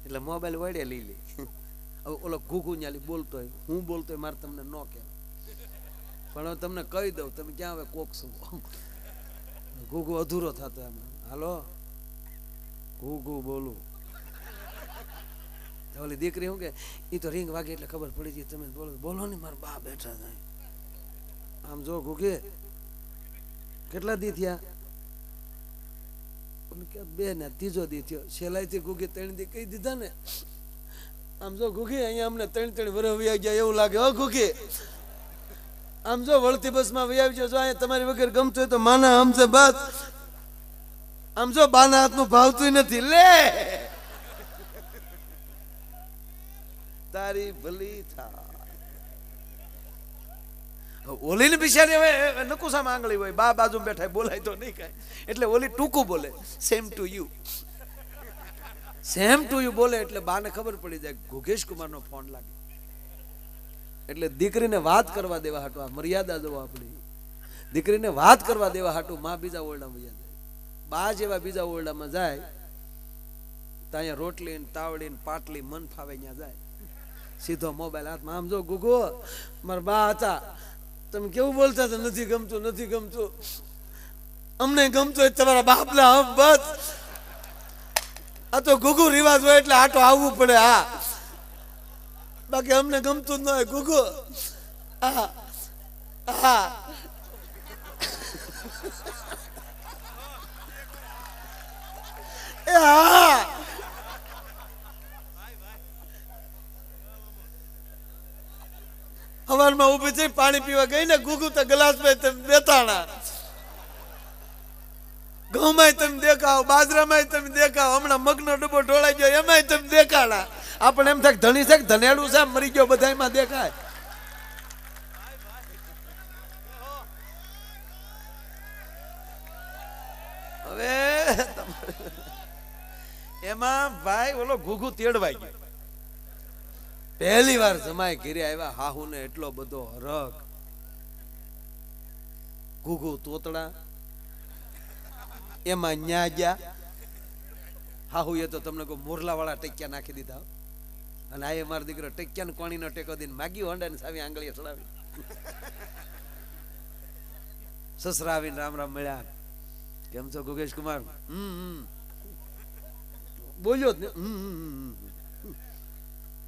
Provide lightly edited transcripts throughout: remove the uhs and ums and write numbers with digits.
એટલે મોબાઈલ વડે લઈ લે. હવે ઓલો ઘૂઘુ ન્યાલી બોલતો હોય, હું બોલતો હોય, મારે તમને ન કહેવાય, પણ હવે તમને કહી દઉં, તમે ક્યાં હવે કોક છો. ઘૂઘુ અધૂરો થતો એમ, હાલો ઘૂઘુ બોલું. ઓલી દીકરી શું કે, એ તો રિંગ વાગે એટલે ખબર પડી ગઈ, તમે બોલો બોલો ને, મારા બા બેઠા થાય. આમ જો ઘૂઘે કેટલા દી થયા, બે ને ત્રીજો દી થયો. સેલાઈથી ઘૂઘી 3 દી કહી દીધા ને. આમ જો ઘૂઘી અહીંયા અમને 3 વર્ષ વયા ગયા એવું લાગે. હો ઘૂઘી, આમ જો વળતી બસ માં વયા આવજો. જો અહીંયા તમારી વગર ગમતું હોય તો માના આમસે બસ. આમ જો બાના હાથનું ભાવતું નથી. લે તારી ભલી થાય. ઓલી ને બિચારી હવે નકુસામાં આંગળી હોય, બા બાજુ બેઠા, બોલાય તો નહીં કાંઈ, એટલે ઓલી ટૂંકું બોલે, same to you, same to you બોલે. એટલે બાને ખબર પડી જાય ઘોઘેશ કુમારનો ફોન લાગે. એટલે દીકરીને વાત કરવા દેવા હાટું, આ મર્યાદા જોવો આપણી, દીકરીને વાત કરવા દેવા હાટું માં બીજા ઓરડામાં જાય. બા જેવા બીજા ઓરડામાં જાય તો અહીંયા રોટલી ને તાવડી ને પાટલી મન ફાવે ત્યાં જાય, સીધો મોબાઈલ હાથમાં. આમ જો ગુગો, મારા બા હતા, તમે કેવું બોલતા હતા, નથી ગમતું, નથી ગમતું, અમને ગમતું હોય તમારા બાપના હમ બસ. આ તો ગુગુ રિવાજ હોય એટલે આટો આવવું પડે. હા, બાકી અમને ગમતું જ ન હોય ગુગુ. હા હા, એ હા, હવારમાં ઉભી થઈ પાણી પીવા ગઈ ને ગુગુ તો ગ્લાસ માં તમે બેતાણા, ઘઉંમાં તમે દેખાવ, બાજરામાં તમે દેખાવ, હમણાં મગનો ડબ્બો ઢોળાઈ ગયો એમાં તમે દેખાડા. આપણે એમ થાય ધણી છે ધનેડું છે મરી ગયો, બધામાં દેખાય. હવે એમાં ભાઈ ઓલો ઘૂઘુ તેડવાઈ ગયો. પહેલી વાર જમાય ઘેરે આવ્યા, હાહુ ને એટલો બધો હરખ. ઘૂઘુ તોતડા એમાં ન્યા ગયા. હાહુ એ તો તમને કોઈ મોરલા વાળા ટેક્યા નાખી દીધા. અને આ મારો દીકરો ટેક્યા ને કોણીનો ટેકો દઈને માગી હોંડા ને સાવી આંગળીએ ચડાવી. સસરા આવીને રામ રામ મળ્યા. કેમ છો ઘોઘેશ કુમાર? બોલ્યો જ ને.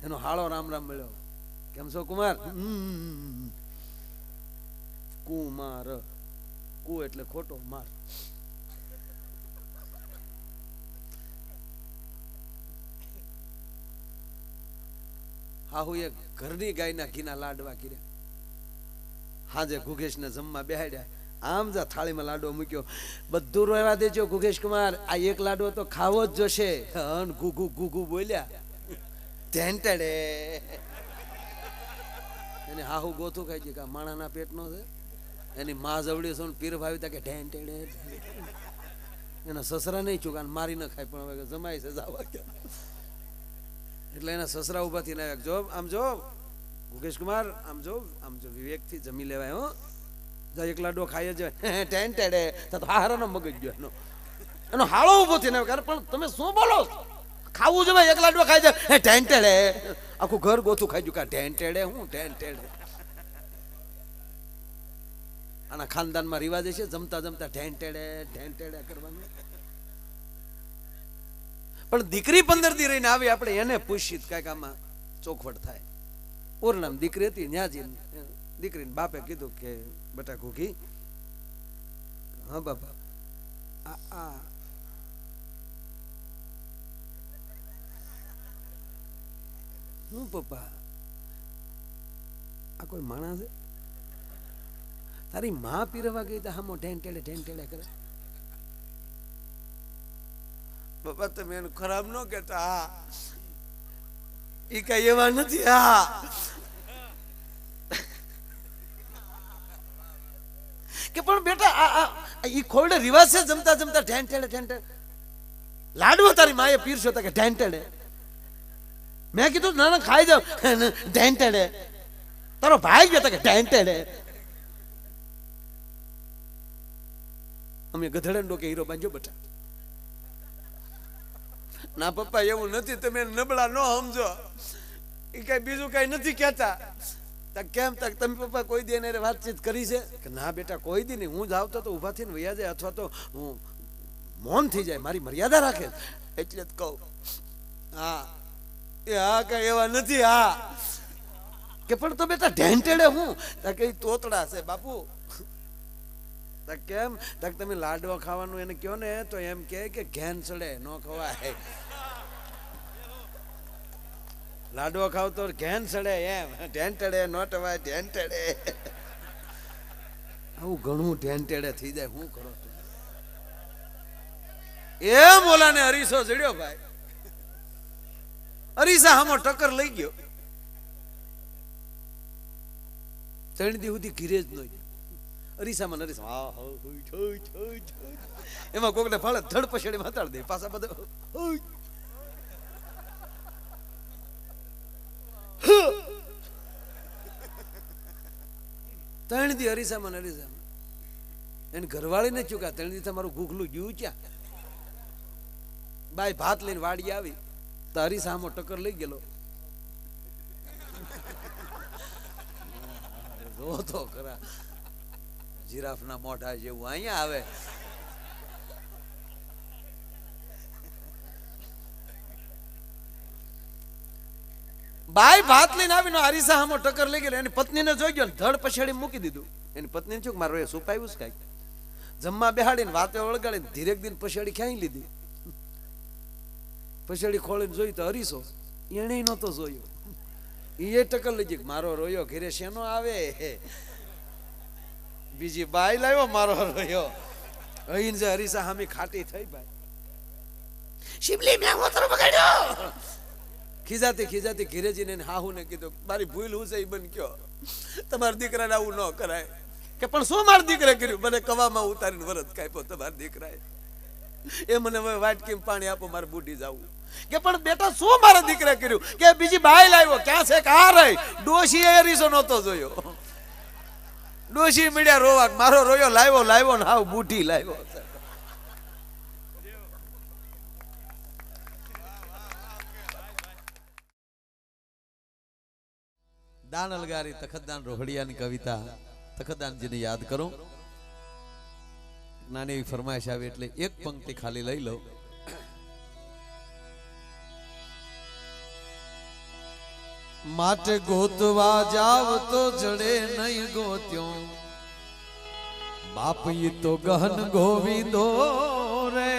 એનો હાળો રામ રામ મળ્યો. કેમ છો કુમાર? કુમાર, કુ એટલે ખોટો, માર. હાહુ એ ઘરની ગાયના ઘીના લાડવા કર્યા. હાજે ઘોઘેશ ને જમવા બેહાડ્યા. આમ જા થાળીમાં લાડવો મૂક્યો. બધું રહેવા દેજો ઘોઘેશ કુમાર, આ એક લાડવો તો ખાવો જ જોશે. ઘૂઘુ ઘૂઘુ બોલ્યા. ઢેંટડે એને હાહુ ગોથું ખાઈ ગયું કે માણાના પેટનો છે. એની માં જવડી છે પીર ભાવી તા કે ઢેંટડે. એના સસરા નહીં ચૂકા મારી ન ખાય, પણ હવે જમાય છે જાવા કે. એટલે એના સસરા ઉભા થઈને આવ્યા. જો આમ જો ઘોઘેશ કુમાર, આમ જો વિવેકથી જમી લેવાય. હો એક લાડવો ખાઈ જ ટેન્ટેડે તો હારાનો મગજ ગયો એનો હાળો ઉભો થઈને આવ્યો. પણ તમે શું બોલો, ખાવું જોઈએ, એક લાડવો ખાઈ જાય ટેન્ટેડે. આખું ઘર ગોથું ખાઈ ગયું. કા ટેન્ટેડે, હું ટેન્ટેડે. આના ખાનદાનમાં રિવાજ છે જમતા જમતા ટેન્ટેડે ટેન્ટેડે કરવાનું. પણ દીકરી 15 દી રહીને આવી, આપણે એને પૂછીએ કઈક આમાં ચોખવટ થાય. ઓરનામ દીકરી હતી, ન્યા જઈને દીકરીને બાપે કીધું કે બેટા ઘોઘી, હા બાપા, હું પપ્પા આ કોઈ માણસ છે? તારી માં પીરવા ગઈ તો હામો ઢેંટેડે ઢેંટેડે કરે. બાપા તમે એનું ખરાબ ન કહેતા. હા એ કઈ એવા નથી. હા કે પણ બેટા ઈ ખોરડે રિવાજ છે જમતા જમતા ઢેંટેડે ઢેંટેડે. લાડવો તારી માએ પીરસ્યો તો કે ઢેંટેડે. મેં કીધું ના ના ખાઈ જાવ ઢેંટેડે. તારો ભાઈ ગયો તો કે ઢેંટેડે. અમે ગધેડા ડોકે હીરો બાંધ્યો બેટા. ના પપ્પા એવું નથી, તમે નબળા ન સમજો, એ કઈ બીજું કઈ નથી કહેતા. કેમ તક તમે પપ્પા કોઈ દી એને વાતચીત કરી છે કે ના બેટા કોઈ દી નહીં, હું જ આવતો તો ઊભા થઈને વયા જાય અથવા તો હું મૌન થઈ જાય, મારી મર્યાદા રાખે, એટલે જ કહું. હા એ હા કઈ એવા નથી. હા કે પણ તો બેટા ઢેંટેડે હું કે તોતડા છે બાપુ. કેમ તક તમે લાડવા ખાવાનું એને કહો ને તો એમ કે ઘેન ચડે ન ખવાય. લાડવો ખાવ તો ઘેન ચડે એમ, ઢેંટેડે ન ટવાય ઢેંટેડે. આવું ઘણું ઢેંટેડે થઈ જાય. શું કરો એમ ઓલાને અરીસો જડ્યો ભાઈ, અરીસા હામો ટક્કર લઈ ગયો. 3 દી સુધી ઘીરે જ નહીં. અરીસામાં અરીસા એમાં કોકને ફાળે ધડ પછાડી માતાડ દે પાછા બધા. 3 દી અરીસામાં અરીસામાં એને ઘરવાળી ને ચૂક્યા. 3 દી તમારું ગુગલું ગયું ક્યાં? બાઈ ભાત લઈને વાડી આવી તો અરીસામો ટક્કર લઈ ગયેલો. તો ખરા જીરાફ ના મોઢા જેવું અહીંયા આવે. બાઈ ભાત લઈને આવીને અરીસા હામો ટક્કર લઈ ગયેલો. એની પત્નીને જોઈ ગયો ને ધડ પછાડી મૂકી દીધું. એની પત્નીને શું મારું એ સુપાયું કઈક જમવા બેહાડીને વાતે વળગાડીને ધીરેક દિન પછાડી ક્યાંય લીધી. પછાડી ખોલીને જોઈ તો અરીસો એને નતો જોયો. એ ટક્કર લઈ ગઈ. મારો રોયો ઘેરે શેનો આવે? બીજી બાઈ લાવ્યો મારો રોયો. અહીં જે અરીસા હામી ખાટી થઈ ભાઈ. શિવલી મેં હોતરો બગાડ્યો. ખીજાતી ખીજાતી ઘીરેજીને હાહુ ને કીધું મારી ભૂલ હું છે એ બન કયો, તમારા દીકરાને આવું ન કરાય. કે પણ શું મારા દીકરા કર્યું? મને કવામાં ઉતારીને વરત કાપ્યો તમારા દીકરાએ. એ મને હવે વાટકીમાં પાણી આપો મારે બુઢી જાવું. કે પણ બેટા શું મારા દીકરા કર્યું? કે બીજી બાઈ લાવ્યો. ક્યાં છે કે આ રહી ડોશી એ અરીસો નતો જોયો. ડોશી મળ્યા રોવા મારો રોયો લાવ્યો લાવ્યો ને હાવ બુઢી લાવ્યો. દાન અલગારી તખતદાન રોહડિયાની કવિતા તખતદાનજીને યાદ કરું. નાની એવી ફરમાઈશ આવી એટલે એક પંક્તિ ખાલી લઈ લઉં. માટે ગોતવા જાવ તો જડે નહીં ગોત્યો, બાપ ઈ તો ગહન ગોવિંદો રે.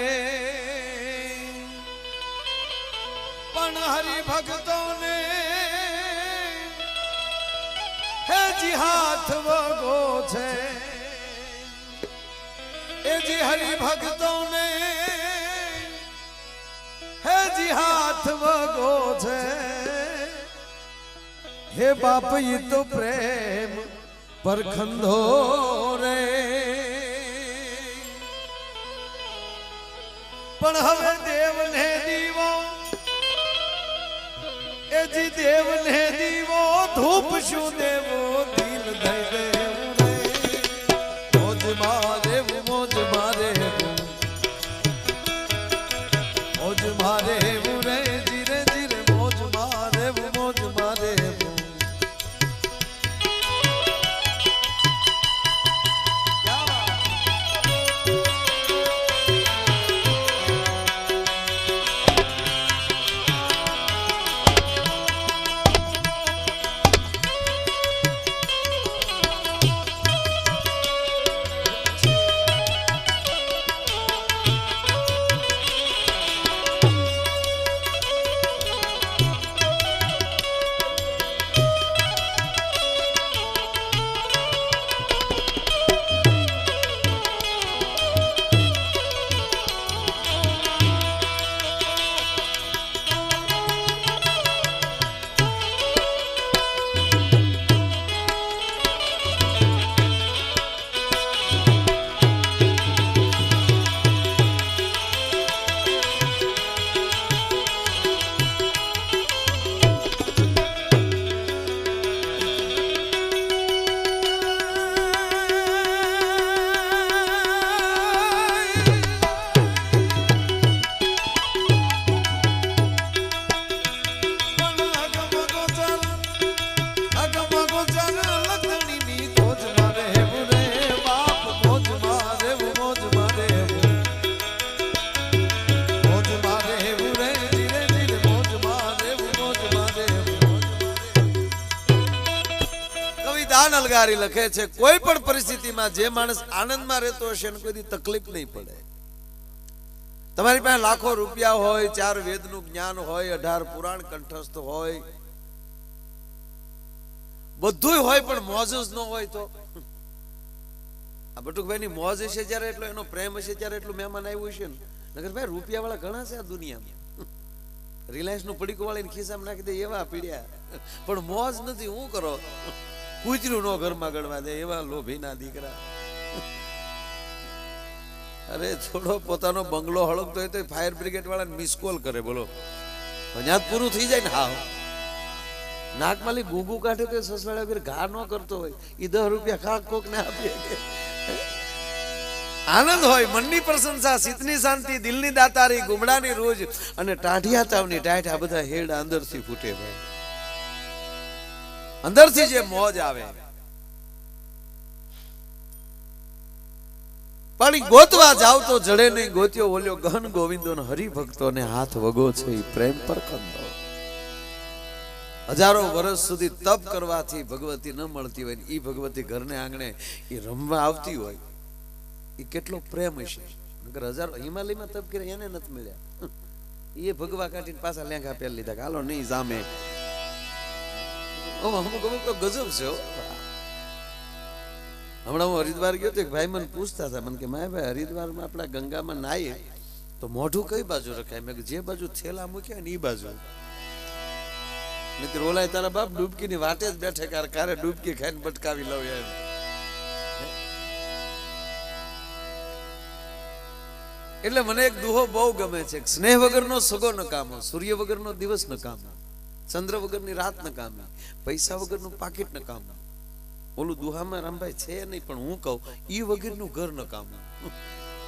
પણ હરિભક્તોને હેજી હાથ વગો છે. એ જી હરિભક્તોને હેજી હાથ વગો છે. હે બાપ ઈ તો પ્રેમ પરખંધો રે. પણ હવે દેવને દીવો એ જી દેવને દીવો ધૂપ શું દેવો દિલ દઈ દેવું રે. મોજ મારે મોજ મારે મોજ મારે રે. ધીરે ધીરે મોજ મારે મોજ મારે. દાન અલગારી લખે છે, કોઈ પણ પરિસ્થિતિમાં જે માણસ આનંદમાં રહેતો હશે એને કોઈ તકલીફ નહીં પડે. તમારી પાસે લાખો રૂપિયા હોય, 4 વેદનું જ્ઞાન હોય, 18 પુરાણ કંઠસ્થ હોય, બધું હોય, પણ મોજ જ ન હોય તો આ બટુકભાઈ ની મોજ હશે ત્યારે એટલો, એનો પ્રેમ હશે ત્યારે એટલું મહેમાન આવ્યું હશે ને. નગર ભાઈ રૂપિયા વાળા ઘણા છે આ દુનિયામાં. રિલાયન્સ નું પડીકું વાળીને ખિસ્સામાં નાખી દે એવા પીડ્યા, પણ મોજ નથી. હું કરો? કૂતરું નો ઘરમાં ગણવા દે એવા લોભી ના દીકરા. અરે થોડો પોતાનો બંગલો હળગતો હોય તો ફાયર બ્રિગેડ વાળાને મિસ કોલ કરે, બોલો ત્યાં પૂરું થઈ જાય ને. હા, નાકમાલી ગુગુ કાઢે તો સસલાડા વગર ઘા ન કરતો હોય, એ 10 રૂપિયા ખાક કોક ને આપીએ. આનંદ હોય, મનની પ્રશંસા, ચિત્તની શાંતિ, દિલની દાતારી, ગુમડાની રોજ અને ટાઢિયા તાવની ટાઢ, આ બધા હેડ અંદરથી ફૂટે ભાઈ. અંદરથી જે મોજ આવે. પણ ગોતવા જાવ તો જડે નહીં. ગોત્યો ઓલ્યો ગહન ગોવિંદો ને હરિભક્તો ને હાથ વગો છે એ પ્રેમ પર કંદો. હજારો વર્ષ સુધી તપ કરવાથી ભગવતી ન મળતી હોય, એ ભગવતી ઘરને આંગણે એ રમવા આવતી હોય, એ કેટલો પ્રેમ હશે. નકર હજારો હિમાલયમાં તપ કરે એને નથી મળ્યા, એ ભગવા કાઢીને પાછા લેંઘા પહેરી લીધા, હાલો નહીં સામે. અમુક અમુક તો ગજબ છે. હમણાં હું હરિદ્વાર ગયો તો એક ભાઈ મને પૂછતા હતા, મને કે માય ભાઈ હરિદ્વારમાં આપણા ગંગામાં નાહીએ તો મોઢું કઈ બાજુ રખાય? મેં જે બાજુ થેલા મૂક્યા ને એ બાજુ. નહીતર ઓલાય તારા બાપ ડૂબકી ની વાટે જ બેઠે, કારે ડૂબકી ખાઈને બટકાવી લઉં એમ. એટલે મને એક દુહો બહુ ગમે છે, સ્નેહ વગરનો સગો નકામો, સૂર્ય વગરનો દિવસ નકામો, ચંદ્ર વગરની રાત નકામી, પૈસા વગરનું પાકીટ નકામું. ઓલું દુહામાં રામભાઈ છે નહીં, પણ હું કહું ઈ વગરનું ઘર નકામું.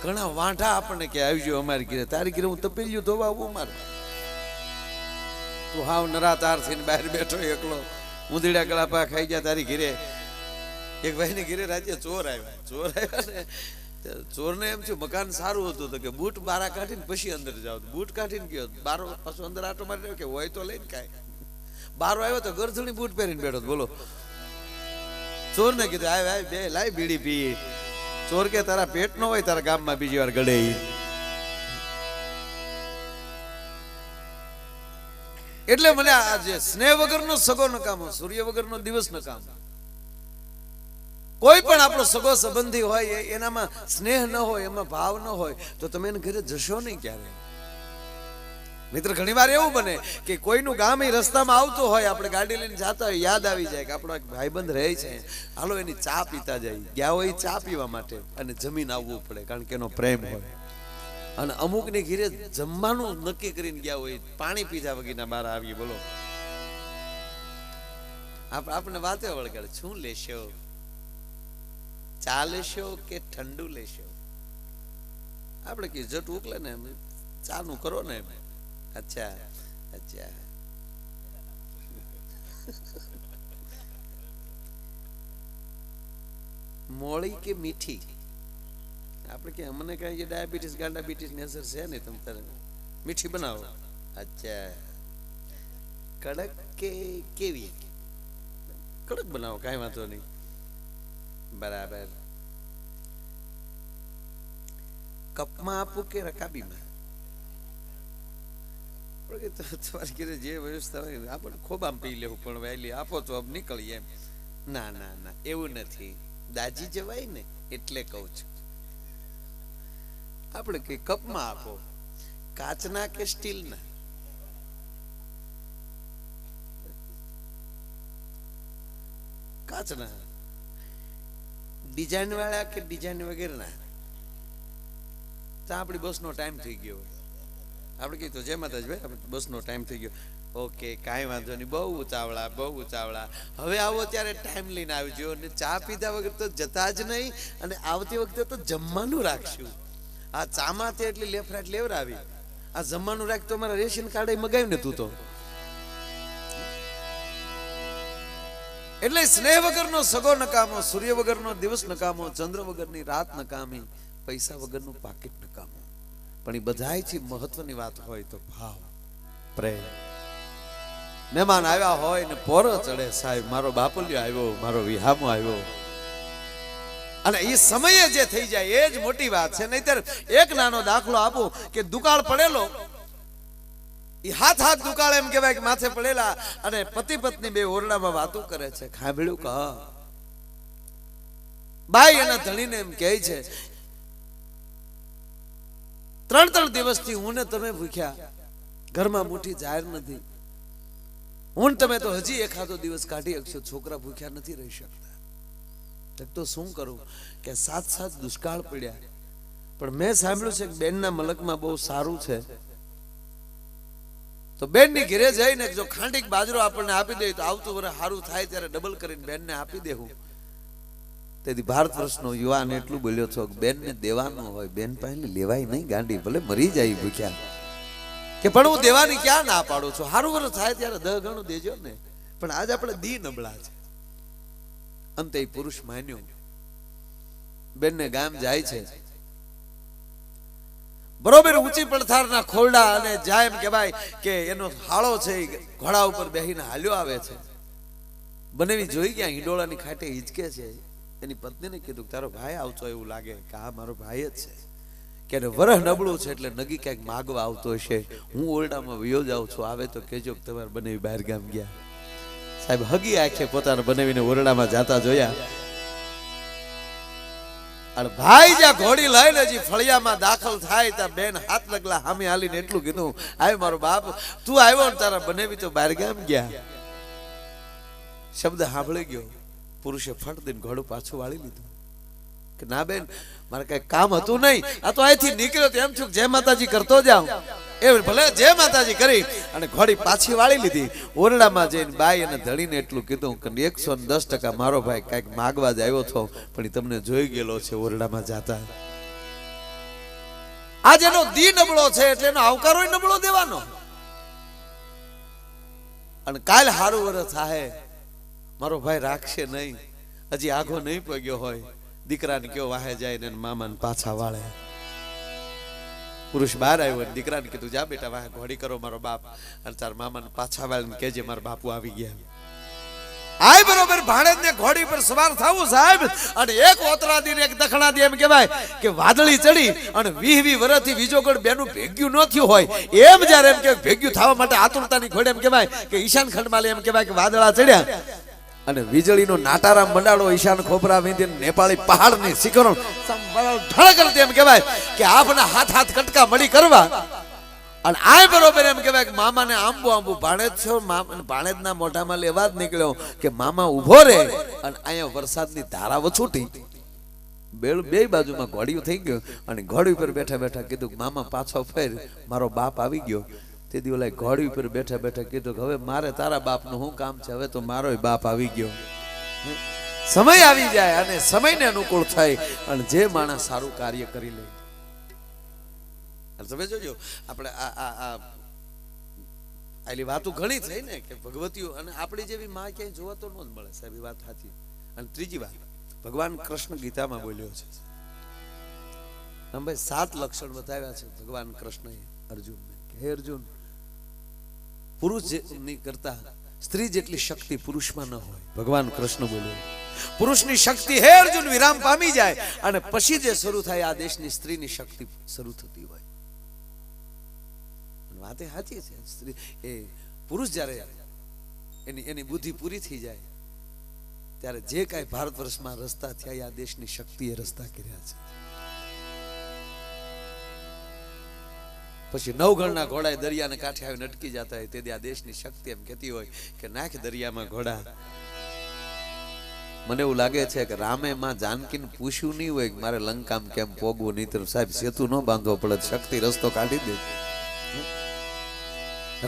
ઘણા વાંઢા આપણને કે આવજો અમારી ઘરે, તારી ઘરે હું તપેલિયું ધોવા આવું મારે. તું હાવ નરાતાર થઈને બહાર બેઠો એકલો, ઊંધીડા ગળાપા ખાઈ ગયા તારી ઘરે. એક ભાઈ ની ઘરે રાજ્ય ચોર આવ્યા ને ચોરને એમ થયું મકાન સારું હતું તો કે બૂટ બારા કાઢીને પછી અંદર જાવ. બૂટ કાઢીને ગયો, બારો પાછો અંદર આટો મારી રહ્યો કે હોય તો લઈને કાંઈ. બારો આવ્યો તો ગરધણી બૂટ પહેરીને બેઠો, બોલો. ચોર ને કીધું આવ આવ બે લાય બીડી પી. ચોર કે તારા પેટ નો હોય તારા ગામમાં બીજી વાર ગળે. એટલે મને આ જે સ્નેહ વગરનો સગો નકામો, સૂર્ય વગરનો દિવસ નકામો. કોઈ પણ આપણો સગો સંબંધી હોય એનામાં સ્નેહ ન હોય, એમાં ભાવ ન હોય તો તમે એને ઘરે જશો નહીં ક્યારે. મિત્ર ઘણી વાર એવું બને કે કોઈનું ગામ એ રસ્તામાં આવતું હોય, આપણે ગાડી લઈને જતા હોય, યાદ આવી જાય કે આપણો એક ભાઈબંધ રહે છે, હાલો એની ચા પીતા જાય. ગયા હોય ચા પીવા માટે અને જમીન આવવું પડે, કારણ કે એનો પ્રેમ હોય. અને અમુક ની ઘીરે જમવાનું નક્કી કરીને ગયા હોય, પાણી પીધા વગરના બહાર આવીએ, બોલો. આપણે વાતે વળગાડે, શું લેશો? ચા લેશો કે ઠંડુ લેશો? આપણે કે જટ ઉકલે ને ચા નું કરો ને. અચ્છા અચ્છા. મોળી કે મીઠી? આપણે કે અમને કઈ ડાયાબિટીસ ગાંડાબિટીસ ની અસર છે ને, તમે તારે મીઠી બનાવો. અચ્છા. કડક કે કેવી? કડક બનાવો, કાંઈ વાંધો નહીં. બરાબર. કપમાં આપું કે રકાબીમાં? તમારી ઘરે જે વ્યવસ્થા હોય આપણે ખૂબ આમ પી લેવું, પણ વહેલી આપો તો આમ નીકળીએ એમ. ના ના ના, એવું નથી, દાજી જવાય ને એટલે કહું છું. આપણે કઈ કપમાં આપો, કાચના કે સ્ટીલના? કાચના. ડિઝાઇન વાળા કે ડિઝાઇન વગેરેના? તો આપણી બસનો ટાઈમ થઈ ગયો. આપણે કીધું જય માતાજી ભાઈ, બસનો ટાઈમ થઈ ગયો. ઓકે, કાંઈ વાંધો નહીં, બહુ ઉતાવળા બહુ ઉતાવળા. હવે આવો ત્યારે ટાઈમ લઈને આવજો, અને ચા પીધા વગર તો જતા જ નહીં, અને આવતી વખતે તો જમવાનું રાખશું. આ ચામાં તે એટલી લેફરાટ લેવરાવી, આ જમવાનું રાખ તો મારા રેશન કાર્ડ મગાવ્યું ને તું તો. એટલે સ્નેહ વગરનો સગો નકામો, સૂર્ય વગરનો દિવસ નકામો, ચંદ્ર વગરની રાત નકામી, પૈસા વગરનું પાકીટ નકામું. પણ એ બધાયથી મહત્વની વાત હોય તો ભાવ, પ્રેમ. મહેમાન આવ્યા હોય ને પોરો ચડે, સાહેબ મારો બાપલિયો આવ્યો, મારો વિહામો આવ્યો, અને એ સમયે જે થઈ જાય એ જ મોટી વાત છે. નહીતર એક નાનો દાખલો આપું કે દુકાળ પડેલો, એ હાથ દુકાળ એમ કહેવાય કે માથે પડેલા, અને પતિ પત્ની બે ઓરડામાં વાતો કરે છે. ખાંભળ્યું કે હા, બાઈ એના ધણીને એમ કહે છે, 3 દિવસથી હું ને તમે ભૂખ્યા, ઘરમાં મુઠ્ઠી જાહેર નથી, હું તમે તો હજી એકાદો દિવસ કાઢી શકશો, છોકરા ભૂખ્યા નથી રહી શકતા. તો શું કરું કે 7 દુષ્કાળ પડ્યા, પણ મેં સાંભળ્યું છે કે બેનના મલકમાં બહુ સારું છે, તો બેનની ઘરે જઈને જો ખાંડીક બાજરો આપણને આપી દે તો આવતું વર્ષ સારું થાય ત્યારે ડબલ કરીને બેનને આપી દેવું. તેથી ભારત વર્ષનો યુવાન એટલું બોલ્યો છો કે બેનને દેવાનું હોય, બેન પાસે લેવાય નહીં, ગાંડી ભલે મરી જાય ભૂખ્યા, કે પણ હું દેવાની ક્યાં ના પાડું છું, સારું વર્ષ થાય ત્યારે 10 ગણું દેજો ને. પણ આજ આપણે દી નબળા છે. અંતે પુરુષ માન્યો, બેનને ગામ જાય છે, બરોબર ઊંચી પડથારના ખોરડા, અને જાય એમ કહેવાય કે એનો હાળો છે ઘોડા ઉપર બેહીને હાલ્યો આવે છે. બનેવી જોઈ ગયા હિંડોળાની ખાટે હિંચકે છે. એની પત્નીને કીધું તારો ભાઈ આવતો એવું લાગે, કે હા મારો ભાઈ જ છે, કે એને વરહ નબળું છે એટલે નગી ક્યાંક માગવા આવતો હશે, હું ઓરડામાં વયો જાઉં છું, આવે તો કહેજો કે તમારે બનેવી બહાર ગામ ગયા. સાહેબ હગી આંખે પોતાને બનેવીને ઓરડામાં જાતા જોયા, અને ભાઈ જ્યાં ઘોડી લઈને હજી ફળિયામાં દાખલ થાય ત્યાં બેન હાથ લગલા સામે હાલીને એટલું કીધું, આવે મારો બાપ, તું આવ્યો ને તારા બનેવી તો બહાર ગામ ગયા. શબ્દ સાંભળી ગયો. પુરુષે ફટ દઈને ઘોડું પાછું વાળી લીધું, કે ના બેન મારે કઈ કામ હતું નહીં, આ તો અહીંથી નીકળ્યો તો એમ છું જય માતાજી કરતો જાઉં. એ ભલે જય માતાજી કરી અને ઘોડી પાછી વાળી લીધી. ઓરડામાં જઈને બાઈ અને ધણીને એટલું કીધું કે 110% મારો ભાઈ કઈક માગવા જ આવ્યો હતો, પણ તમને જોઈ ગયેલો છે ઓરડામાં જાતા. આજ એનો દી નબળો છે એટલે એનો આવકારો નબળો દેવાનો, અને કાલ હારું વરસ થાય મારો ભાઈ રાખશે નહીં, હજી આઘો નહીં પગ્યો હોય, દીકરાને કયો વાહે જાય ને મામાને પાછા વાળે. પુરુષ બહાર આવ્યો, દીકરાને કીધું જા બેટા વાહે ઘોડી કરો મારો બાપ, અને તાર મામાને પાછા વાળીને કહેજે મારા બાપુ આવી ગયા. આય બરોબર ભાણેજને ઘોડી પર સવાર થવું સાહેબ, અને એક ઓતરાદી ને એક દખણાદી એમ કહેવાય કે વાદળી ચડી અને 20 વર્ષથી વિજોગઢ બેનું ભેગ્યું ન થયું હોય એમ જ્યારે એમ કે ભેગ્યું થવા માટે આતુરતાની ઘોડે એમ કહેવાય કે ઈશાન ખંડમાં એમ કહેવાય કે વાદળા ચડ્યા, અને વીજળીનો નાટારામ મંડાળો ઈશાન ખોપરા વીંધી નેપાળી પહાડની શિખરો ધડક એમ કહેવાય કે આપના હાથ કટકા મળી કરવા. અને આ બરોબર એમ કહેવાય કે મામાને આંબુ ભાણેજ છો, ભાણેજના મોઢામાં લેવા જ નીકળ્યો કે મામા ઉભો રે, અને અહીંયા વરસાદની ધારા વછૂટી, બે બાજુમાં ઘોડિયું થઈ ગયું, અને ઘોડી ઉપર બેઠા બેઠા કીધું મામા પાછો ફેર મારો બાપ આવી ગયો. તે દી ઓલા ઘોડી ઉપર બેઠા બેઠા કીધું હવે મારે તારા બાપનું શું કામ છે, હવે તો મારો બાપ આવી ગયો. સમય આવી જાય અને સમયને અનુકૂળ થાય, અને જે માણસ સારું કાર્ય કરી લે. તમે જોજો આપણે આલી વાતો ઘણી થઈ ને કે ભગવતીઓ, અને આપણી જેવી માં ક્યાંય જોવા તો ન જ મળે સાહેબ, એ વાત સાચી. અને ત્રીજી વાત ભગવાન કૃષ્ણ ગીતામાં બોલ્યો છે, ભાઈ 7 લક્ષણ બતાવ્યા છે ભગવાન કૃષ્ણએ અર્જુનને, કે હે અર્જુન, પુરુષની કરતા સ્ત્રી જેટલી શક્તિ પુરુષમાં ન હોય. ભગવાન કૃષ્ણ બોલ્યો પુરુષની શક્તિ હે અર્જુન વિરામ પામી જાય, અને પછી જે શરૂ થાય આ દેશની સ્ત્રીની શક્તિ શરૂ થતી હોય. વાતે સાચી છે. સ્ત્રી એ પુરુષ જ્યારે એની બુદ્ધિ પૂરી થઈ જાય ત્યારે જે કાંઈ ભારત વર્ષમાં રસ્તા થયા આ દેશની શક્તિએ રસ્તા કર્યા છે. પછી 9 ગણના ઘોડા દરિયાને કાંઠે આવીને અટકી જતા હોય, તેથી આ દેશની શક્તિ એમ કહેતી હોય કે નાખ દરિયામાં ઘોડા. મને એવું લાગે છે કે રામે માં જાનકીને પૂછ્યું નહીં હોય કે મારે લંકામ કેમ પોગવું, નહીં તો સાહેબ સેતુ ન બાંધવો પડે, શક્તિ રસ્તો કાઢી દે.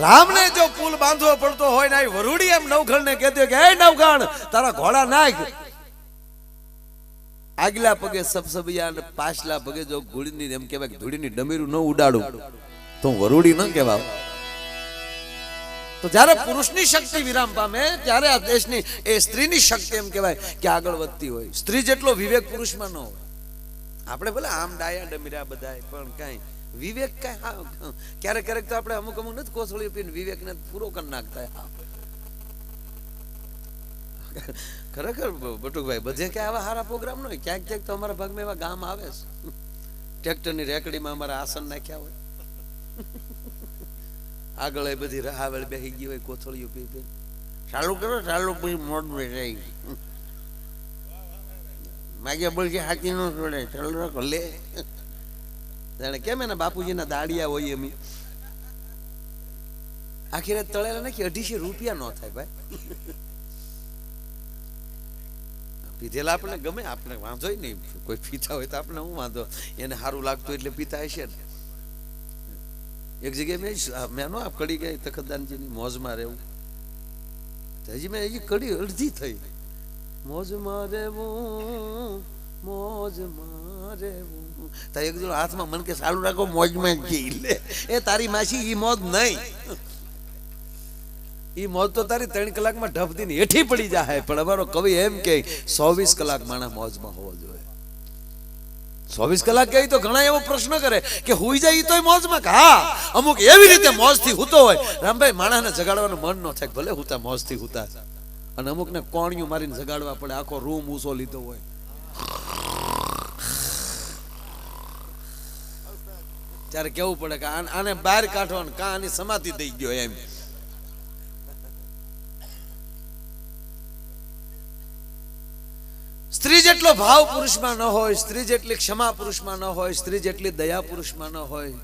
રામને જો પુલ બાંધવો પડતો હોય ને વરુડી એમ નવઘણ ને કહેતી કે હે નવઘણ તારા ઘોડા નાખ, આગલા પગે સબસબિયા અને પાછલા પગે જો ઘોડીની એમ કહેવાય કે ધૂળીની ડમીરું ન ઉડાડું તો વરુડી ન કહેવાય. તો જ્યારે પુરુષની શક્તિ વિરામ પામે ત્યારે આ દેશની એ સ્ત્રીની શક્તિ એમ કહેવાય કે આગળ વધતી હોય. સ્ત્રી જેટલો વિવેક પુરુષમાં ન હોય. આપણે ભલે આમ ડાયા ડમીરા બધાય, પણ કાંઈ વિવેક કઈ ક્યારેક ક્યારેક તો આપણે અમુક નથી કોથળી પીને વિવેક ને પૂરો કરી નાખતા. ખરેખર બટુકભાઈ બધે ક્યાં આવા સારા પ્રોગ્રામ ન હોય. ક્યાંક ક્યાંક તો અમારા ભાગમાં એવા ગામ આવે છે, ટ્રેક્ટરની રેકડીમાં અમારા આસન નાખ્યા હોય, આગળ એ બધી રાહાવેળ બેસી ગઈ હોય, કોથળીઓ પી પી ચાલુ કરો ચાલુ પછી મોડ બેસાઈ માગ્યા બોલશે હાથી નો છોડે ચાલુ રાખો લે. જાણે કેમ એના બાપુજીના દાડિયા હોય એમ. આખી રાત તળેલા નાખી 250 રૂપિયા નો થાય ભાઈ. પીધેલા આપણને ગમે, આપણે વાંધો નહીં. કોઈ પીતા હોય તો આપણે શું વાંધો, એને સારું લાગતું એટલે પીતા હશે ને. એક જગ્યાએ મેં નો કડી ગઈ તખતદાનજીની મોજમાં રહેવું, હજી મેં હજી કડી અડધી થઈ. મોજમાં રહેવું મોજમાં રહેવું, તો એક જો હાથમાં મન કે ચાલુ રાખો મોજમાં જ લે. એ તારી માસી ઈ મોજ નહીં, ઈ મોજ તો તારી 3 કલાકમાં ઢપથી હેઠી પડી જાય. પણ અમારો કવિ એમ કે 24 કલાક માણસ મોજમાં હોવો જોઈએ. 24 કલાક કહી તો ઘણા એવો પ્રશ્ન કરે કે હુઈ જાય તોય મોજમાં. હા, અમુક એવી રીતે મોજથી હુતો હોય રામભાઈ, માણસને જગાડવાનું મન ન થાય, ભલે હુતા મોજથી હુતા. અને અમુકને કોણિયું મારીને જગાડવા પડે, આખો રૂમ ઊંચો લીધો હોય. ત્યારે કેવું પડે કે આને બહાર કાઢો ને કા આની સમાધિ થઈ ગયો એમ. સ્ત્રી જેટલો ભાવ પુરુષમાં ન હોય, સ્ત્રી જેટલી ક્ષમા પુરુષમાં ન હોય, સ્ત્રી જેટલી દયા પુરુષમાં ન હોય,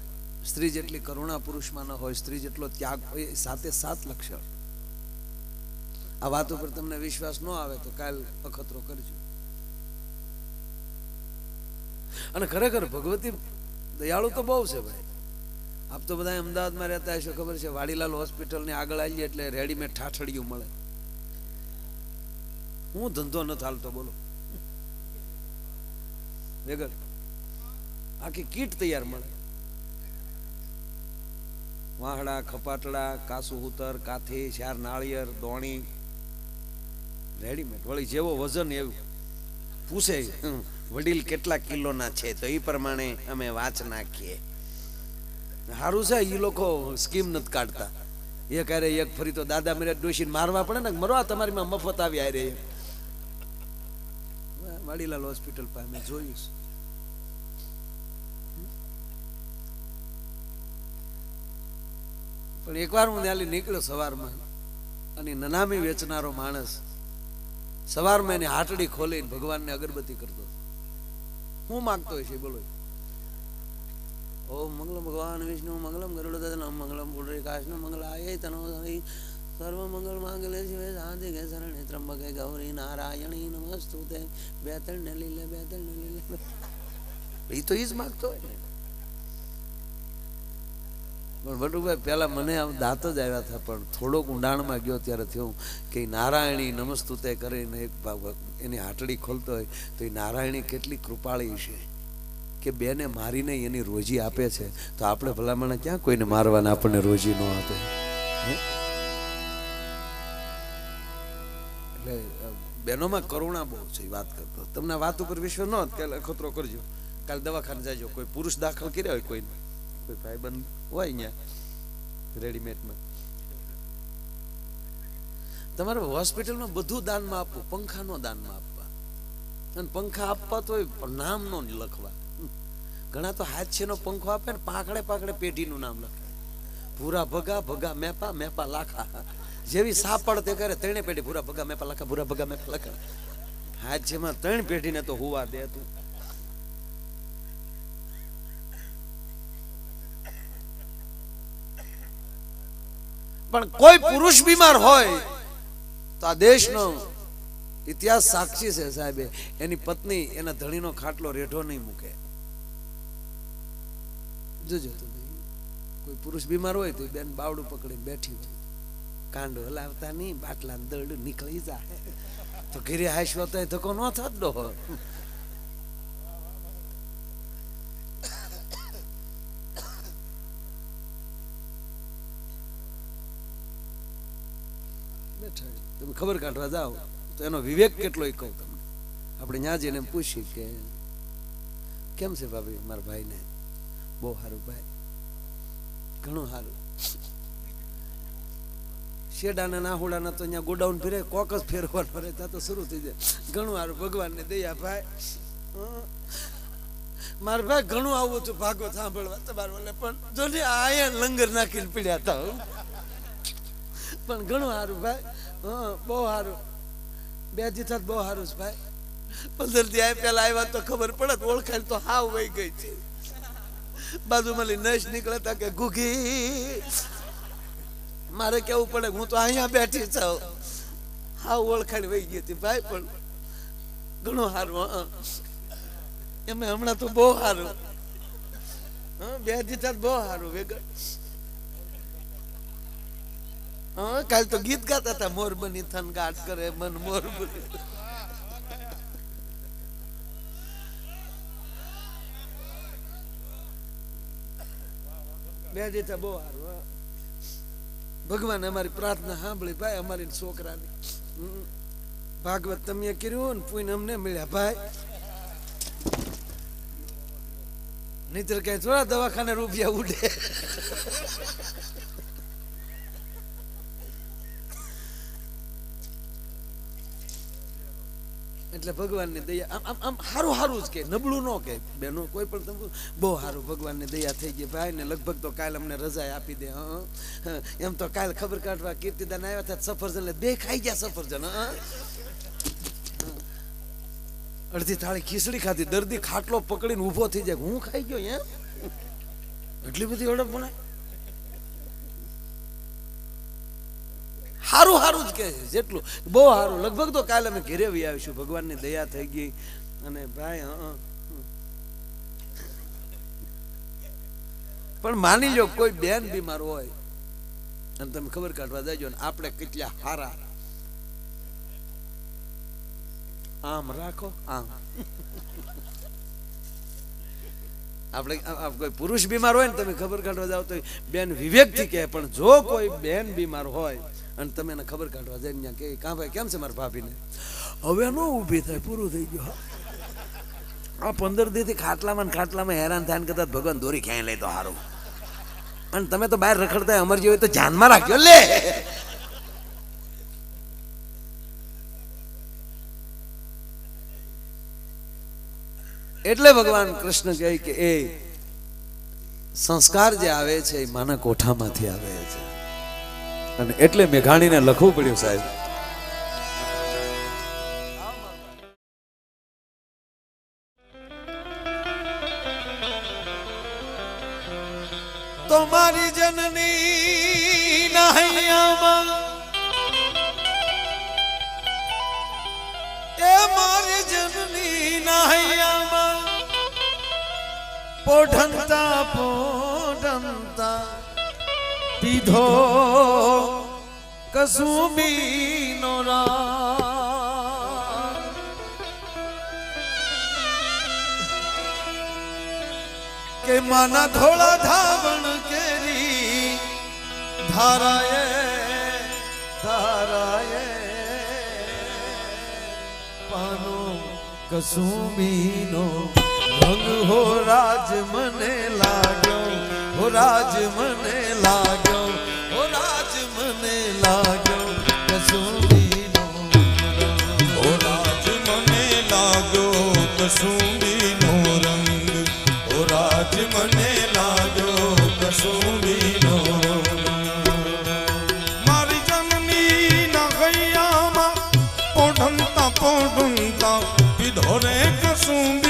સ્ત્રી જેટલી કરુણા પુરુષમાં ન હોય, સ્ત્રી જેટલો ત્યાગ હોય, 7 લક્ષણ. આ વાત ઉપર તમને વિશ્વાસ ન આવે તો કાલ અખતરો કરજો. અને ખરેખર ભગવતી દયાળુ તો બહુ છે ભાઈ. આપ તો બધા અમદાવાદમાં રહેતા હશો, ખબર છે, વાડીલાલ હોસ્પિટલની આગળ આવીએ એટલે રેડીમેડ ઠાઠડિયું મળે. હું ધંધો ન ચાલતો બોલો વગર, આખી કીટ તૈયાર મળે. વાહડા, ખપાટડા, કાસુ હુતર, કાથી, 4 નાળિયેર, દોણી, રેડીમેડ. વળી જેવો વજન એવું પૂછે, વડીલ કેટલા કિલોના છે, તો એ પ્રમાણે અમે વાંચ નાખીએ. સારું છે, એ લોકો સ્કીમ નથી કાઢતા. એક અરે એક ફરી તો દાદા મેરે ડોશીને મારવા પડે ને, મરવા તમારી માં મફત આવી આ રે. વાડીલાલ હોસ્પિટલ પાસે મેં જોયું છે. પણ એકવાર હું ત્યાંથી નીકળ્યો સવારમાં, અને નનામી વેચનારો માણસ સવારમાં એની હાટડી ખોલીને ભગવાનને અગરબત્તી કરતો. હું માગતો હોય છે બોલો? ઓમ મંગલમ ભગવાન વિષ્ણુ મંગલમ ગરુડધન મંગલમ પુંડરીકાક્ષ મંગલાય તનો સર્વ મંગલ માંગલે શિવે શાંતિ કે શરણે ત્રંબકે ગૌરી નારાયણી નમસ્તુતે. 2-3 ને લીલે 2-3 ને લીલે, એ તો ઈ જ માગતો હોય ને. પણ બટુભાઈ પેલા મને આમ દાંત જ આવ્યા હતા, પણ થોડોક ઊંડાણમાં ગયો ત્યારે થયું કે નારાયણી નમસ્તુતે કરીને એક એની હાટડી ખોલતો હોય તો એ નારાયણી કેટલી કૃપાળી છે કે બેને મારીને એની રોજી આપે છે. તો આપણે ભલામણ ક્યાં કોઈને મારવાના આપણને રોજી ન આપે? એટલે બહેનોમાં કરુણા બહુ છે. વાત કરતો તમને વાત ઉપર વિશ્વાસ ન હોત કાલે અખતરો કરજો. કાલે દવાખાને જાજો, કોઈ પુરુષ દાખલ કર્યા હોય, કોઈ ભાઈબંધ હોય અહીંયા રેડીમેડમાં, તમારે હોસ્પિટલમાં બધું દાનમાં આપવું, પંખા નો દાનમાં આપવા. અને પંખા આપવા તો નામ નો લખવા. ઘણા તો હાથ છે નો પંખો આપે ને પાકડે પાકડે પેઢીનું નામ લખે. ભૂરા ભગા, ભગા મેપા, મેપા લાખા. જેવી સાપડ તે કરે 3 પેઢી ભૂરા ભગા મેપા લાખા, ભૂરા ભગા મેપા લાખા. હાથ જેમાં 3 પેઢીને તો હુવા દે તું. પણ કોઈ પુરુષ બીમાર હોય તો આ દેશનો ઇતિહાસ સાક્ષી છે સાહેબે, એની પત્ની એના ધણીનો ખાટલો રેઢો નહીં મૂકે. જોજો તો કોઈ પુરુષ બીમાર હોય તો બેન બાવડું પકડીને બેઠી હોય, કાંડો હલાવતા નહીં, બાટલા દરડું નીકળી જાય તો ઘરે હાસ્યો તો ધક્કો ન થતો. તમે ખબર કાઢવા જાઓ તો એનો વિવેક કેટલો એ કહું તમને. આપણે ત્યાં જઈને પૂછી કે કેમ છે ભાભી મારા ભાઈને? બહુ સારું ભાઈ, ઘણું સારું. શેડાના નાહુડાના તો અહીંયા ગોડાઉન ફેરે, કોક જ ફેરવાનો રહે, ત્યાં તો શરૂ થઈ જાય. ઘણું સારું, ભગવાનને દયા ભાઈ. મારે ભાઈ ઘણું આવું હતું ભાગવત સાંભળવા તમારે ઓલે, પણ જો ને આયા લંગર નાખીને પીડ્યા હતા. પણ ઘણું સારું ભાઈ, બહુ સારું. બે દી થાત બહુ સારું છે ભાઈ. 15 દી આ પેલા આવ્યા તો ખબર પડે, ઓળખાણ તો હાવ વહી ગઈ છે. બાજુમાં નશ નીકળતા કે ઘૂઘી, મારે કેવું પડે હું તો અહીંયા બેઠી છું. હાવ ઓળખાણ વહી ગઈ હતી ભાઈ, પણ ઘણું સારું. એમે હમણાં તો બહુ સારું. બે દી થાત બહુ સારું વેગળ. કાલ તો ગીત ગાતા હતા, મોર બની થન ગાટ કરે મન મોર બની. બે દીધા બહુ સારું. ભગવાન અમારી પ્રાર્થના સાંભળી ભાઈ, અમારી છોકરાની. ભાગવત તમે કર્યું ને પુણ્ય અમને મળ્યા ભાઈ. નહીતર કઈ થોડા દવાખાને રૂપિયા ઉડે. એટલે ભગવાનની દયા આમ આમ સારું સારું જ કે, નબળું ન કે બેનો કોઈ પણ. તમે બહુ સારું, ભગવાનની દયા થઈ ગઈ ભાઈ ને. લગભગ તો કાલ અમને રજા આપી દે. એમ તો કાલ ખબર કાઢવા કીર્તિદાન આવ્યા હતા, સફરજન બે ખાઈ ગયા સફરજન. અડધી થાળી ખીચડી ખાધી, દર્દી ખાટલો પકડીને ઉભો થઈ જાય, હું ખાઈ ગયો એમ. એટલી બધી ઓળખ બનાય. સારું સારું જ કે જેટલું બહુ સારું. લગભગ તો કાલે અમે ઘેરે વી આવીશું, ભગવાનની દયા થઈ ગઈ. અને ભાઈ પણ માની લો કોઈ બેન બીમાર હોય અને તમે ખબર કાઢવા જાજો ને આપણે કેટલા હારા, આમ રાખો આમ. આપણે કોઈ પુરુષ બીમાર હોય ને તમે ખબર કાઢવા જાવ તો બેન વિવેકથી કહે, પણ જો કોઈ બેન બીમાર હોય અને તમે એને ખબર કાઢવા જાય કે કાં ભાઈ કેમ છે મારા ભાભીને, હવે નો ઊભી થાય, પૂરું થઈ ગયું. આ 15 દીથી ખાટલામાં હેરાન થાય કરતા ભગવાન દોરી ક્યાંય લે તો સારું. અને તમે તો બહાર રખડતા અમર જેવી તો ધ્યાનમાં રાખ્યો લે. એટલે ભગવાન કૃષ્ણ કહે કે એ સંસ્કાર જે આવે છે એ માના કોઠામાંથી આવે છે. અને એટલે મેઘાણીને લખવું પડ્યું સાહેબ. તો મારી જનની નહૈયામાં એ મારી જનની નહૈયામાં પોઢંતા પીધો કસુંબીનો રાગ. કે માના ધોળા ધાવણ કેરી ધારાએ પાનો કસુંબીનો રંગ હો રાજ મને લાગ્યો, હો રાજ મને લાગ્યો, હો રાજ મને લાગ્યો કસુંબીનો રંગ, હો રાજ મને લાગ્યો કસુંબીનો રંગ, હો રાજ મને લાગ્યો કસુંબીનો રંગ. મારી જનની નગૈયામાં પોઢંતા પીધો રે કસુંબી.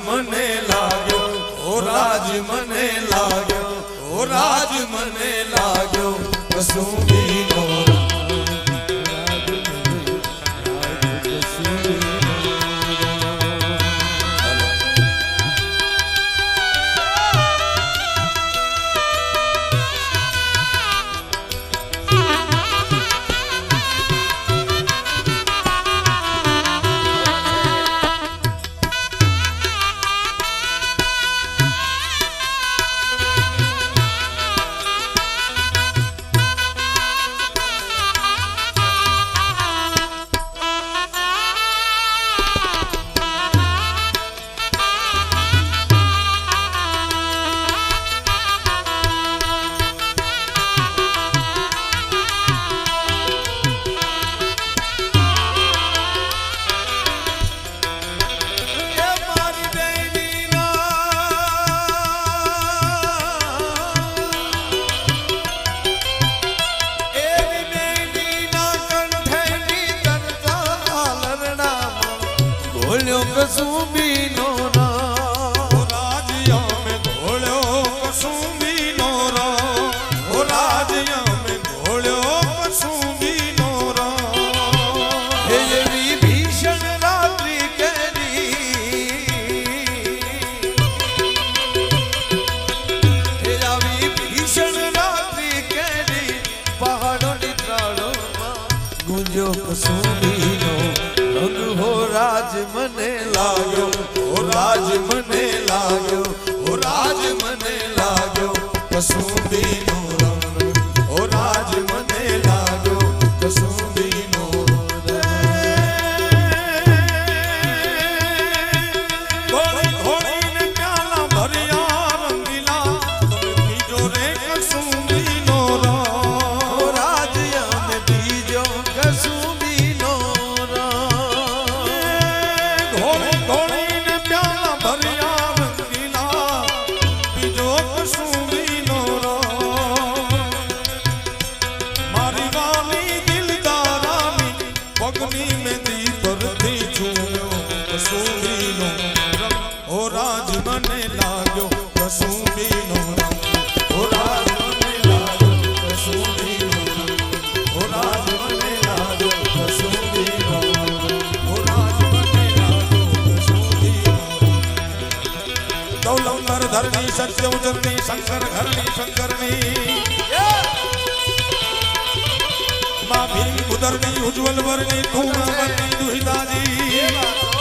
મને લાગ્યો, ઓ રાજ મને લાગ્યો, ઓ રાજ મને લાગ્યો કસુંબીનો રંગ. કસુંબીનો રામ રાજ્યા મેં ધોળ્યો કસુંબીનો રામ રાજ્યા મેં ધોળ્યો કસુંબીનો રામ હે એવી ભીષણ રાત્રિ કેરી હે આવી ભીષણ રાત્રિ કેરી પહાડોની ત્રાળોમાં ગુંજો કસુંબીનો રંગ હો રાજ મને લાગ્યો હો રાજ મને લાગ્યો હો રાજ મને લાગ્યો કસુંબીનો રંગ હો રાજ મને લાગ્યો કસુંબીનો ઘોડી ઘોડીને પ્યાલા ભર્યા રંગીલા તમે પીજો રે કસુંબીનો રામ હો રાજ અમે બીજો કસુંબીનો ઘોડી ઘોડીને પ્યાલા ભર્યા રંગીલા પીજો કસુંબીનો રામ મારી વાલી દિલદારાની પગની મેંદી પરથી છૂયો કસુંબીનો રંગ ઓ રાજ મને લાગ્યો કસુંબીનો રંગ ઓ રાજ મને લાગ્યો કસુંબીનો રંગ ઓ રાજ મને લાગ્યો કસુંબીનો રંગ ઓ રાજ મને લાગ્યો કસુંબીનો રંગ દૌલંબર ધરની સત્ય ઉજરની શંકર ઘરની શંકરની માં ભીમ ઉદરની ઉજ્જવલ વરની તું વરની દુહિતાજી